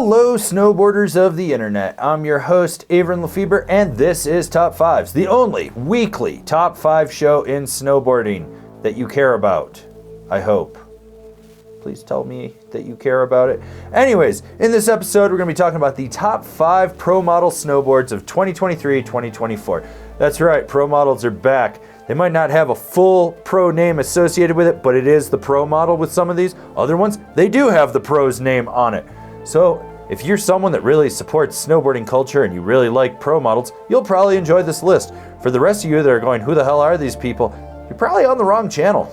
Hello, snowboarders of the internet. I'm your host, Avran LeFeber, and this is Top 5s, the only weekly Top 5 show in snowboarding that you care about, I hope. Please tell me that you care about it. Anyways, in this episode, we're going to be talking about the top 5 Promodel snowboards of 2023-2024. That's right, Promodels are back. They might not have a full pro name associated with it, but it is the Promodel with some of these. Other ones, they do have the pro's name on it. So if you're someone that really supports snowboarding culture and you really like Promodels, you'll probably enjoy this list. For the rest of you that are going, who the hell are these people? You're probably on the wrong channel.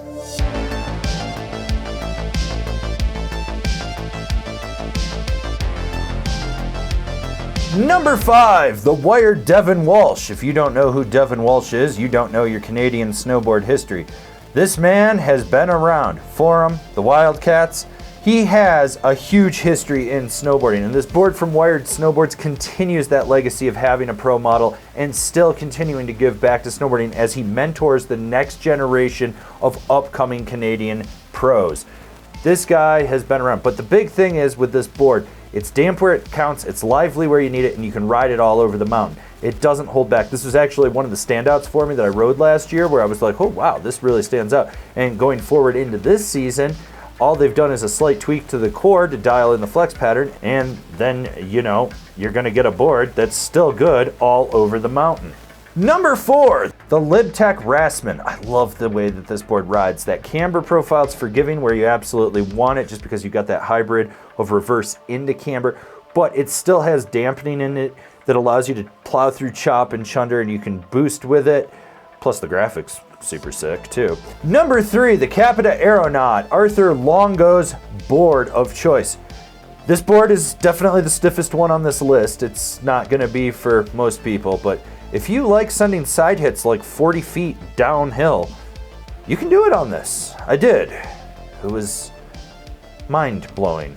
Number 5, the Wired Devin Walsh. If you don't know who Devin Walsh is, you don't know your Canadian snowboard history. This man has been around. Forum, the Wildcats. He has a huge history in snowboarding, and this board from Wired Snowboards continues that legacy of having a pro model and still continuing to give back to snowboarding as he mentors the next generation of upcoming Canadian pros. This guy has been around, but the big thing is with this board, it's damp where it counts, it's lively where you need it, and you can ride it all over the mountain. It doesn't hold back. This was actually one of the standouts for me that I rode last year where I was like, oh wow, this really stands out. And going forward into this season, all they've done is a slight tweak to the core to dial in the flex pattern, and then, you know, you're gonna get a board that's still good all over the mountain. Number 4, the Libtech Rasman. I love the way that this board rides. That camber profile, it's forgiving where you absolutely want it just because you got that hybrid of reverse into camber, but it still has dampening in it that allows you to plow through chop and chunder, and you can boost with it. Plus the graphics, super sick too. Number 3, the Capita Aeronaut, Arthur Longo's board of choice. This board is definitely the stiffest one on this list. It's not gonna be for most people, but if you like sending side hits like 40 feet downhill, you can do it on this. I did. It was mind-blowing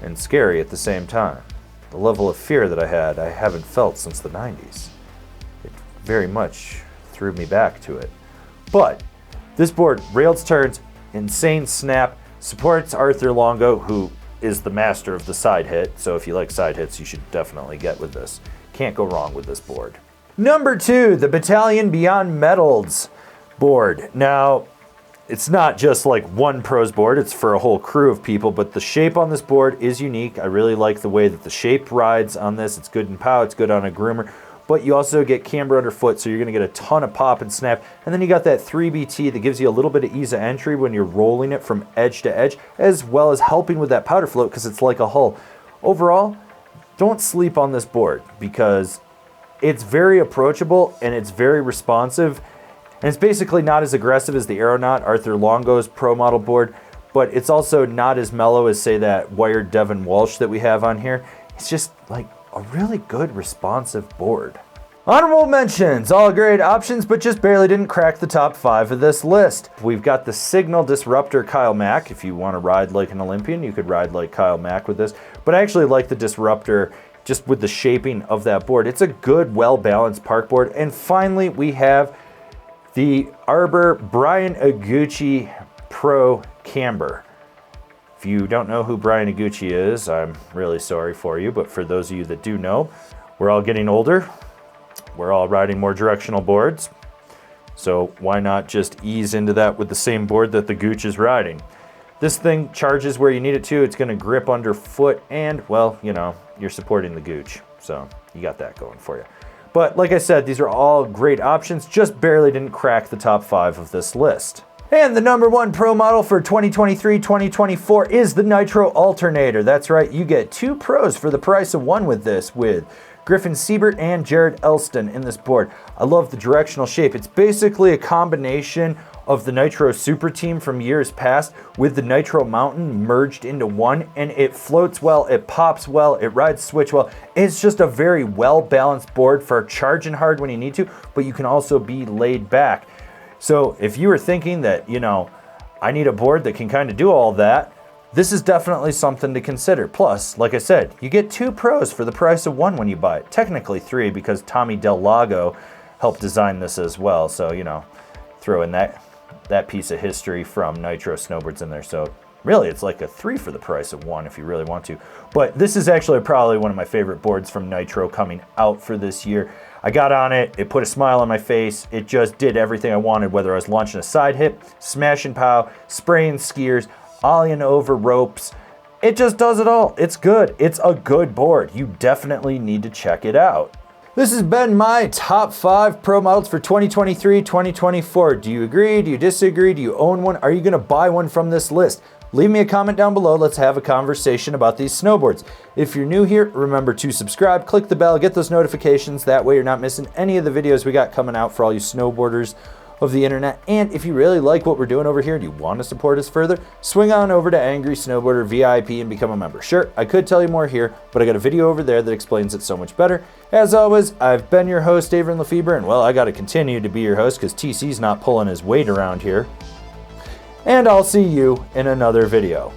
and scary at the same time. The level of fear that I haven't felt since the 90s. It very much threw me back to it. But this board, rails, turns, insane snap, supports Arthur Longo, who is the master of the side hit. So if you like side hits, you should definitely get with this. Can't go wrong with this board. Number 2, the Battalion Beyond Metals board. Now, it's not just like one pro's board, it's for a whole crew of people, but the shape on this board is unique. I really like the way that the shape rides on this. It's good in pow, it's good on a groomer, but you also get camber underfoot, so you're gonna get a ton of pop and snap. And then you got that 3BT that gives you a little bit of ease of entry when you're rolling it from edge to edge, as well as helping with that powder float because it's like a hull. Overall, don't sleep on this board because it's very approachable and it's very responsive. And it's basically not as aggressive as the Aeronaut, Arthur Longo's pro model board, but it's also not as mellow as, say, that Wired Devin Walsh that we have on here. It's just like a really good responsive board. Honorable mentions, all great options, but just barely didn't crack the top 5 of this list. We've got the Signal Disruptor Kyle Mack. If you want to ride like an Olympian, you could ride like Kyle Mack with this. But I actually like the Disruptor just with the shaping of that board. It's a good, well-balanced park board. And finally, we have the Arbor Brian Iguchi Pro Camber. If you don't know who Brian Iguchi is, I'm really sorry for you. But for those of you that do know, we're all getting older. We're all riding more directional boards. So why not just ease into that with the same board that the Gooch is riding? This thing charges where you need it to. It's going to grip underfoot and, well, you know, you're supporting the Gooch. So you got that going for you. But like I said, these are all great options. Just barely didn't crack the top 5 of this list. And the number 1 pro model for 2023-2024 is the Nitro Alternator. That's right, you get 2 pros for the price of 1 with this, with Griffin Siebert and Jared Elston in this board. I love the directional shape. It's basically a combination of the Nitro Super Team from years past with the Nitro Mountain merged into one, and it floats well, it pops well, it rides switch well. It's just a very well-balanced board for charging hard when you need to, but you can also be laid back. So if you were thinking that, you know, I need a board that can kind of do all that, this is definitely something to consider. Plus, like I said, you get 2 pros for the price of 1 when you buy it. Technically 3 because Tommy Del Lago helped design this as well. So, you know, throw in that piece of history from Nitro Snowboards in there. So Really, it's like a 3 for the price of 1 if you really want to. But this is actually probably one of my favorite boards from Nitro coming out for this year. I got on it, it put a smile on my face, it just did everything I wanted, whether I was launching a side hip, smashing pow, spraying skiers, ollieing over ropes. It just does it all. It's good. It's a good board. You definitely need to check it out. This has been my top 5 pro models for 2023-2024. Do you agree? Do you disagree? Do you own one? Are you going to buy one from this list? Leave me a comment down below. Let's have a conversation about these snowboards. If you're new here, remember to subscribe, click the bell, get those notifications. That way you're not missing any of the videos we got coming out for all you snowboarders of the internet. And if you really like what we're doing over here and you want to support us further, swing on over to Angry Snowboarder VIP and become a member. Sure, I could tell you more here, but I got a video over there that explains it so much better. As always, I've been your host, Avran LeFeber, and well, I got to continue to be your host because TC's not pulling his weight around here. And I'll see you in another video.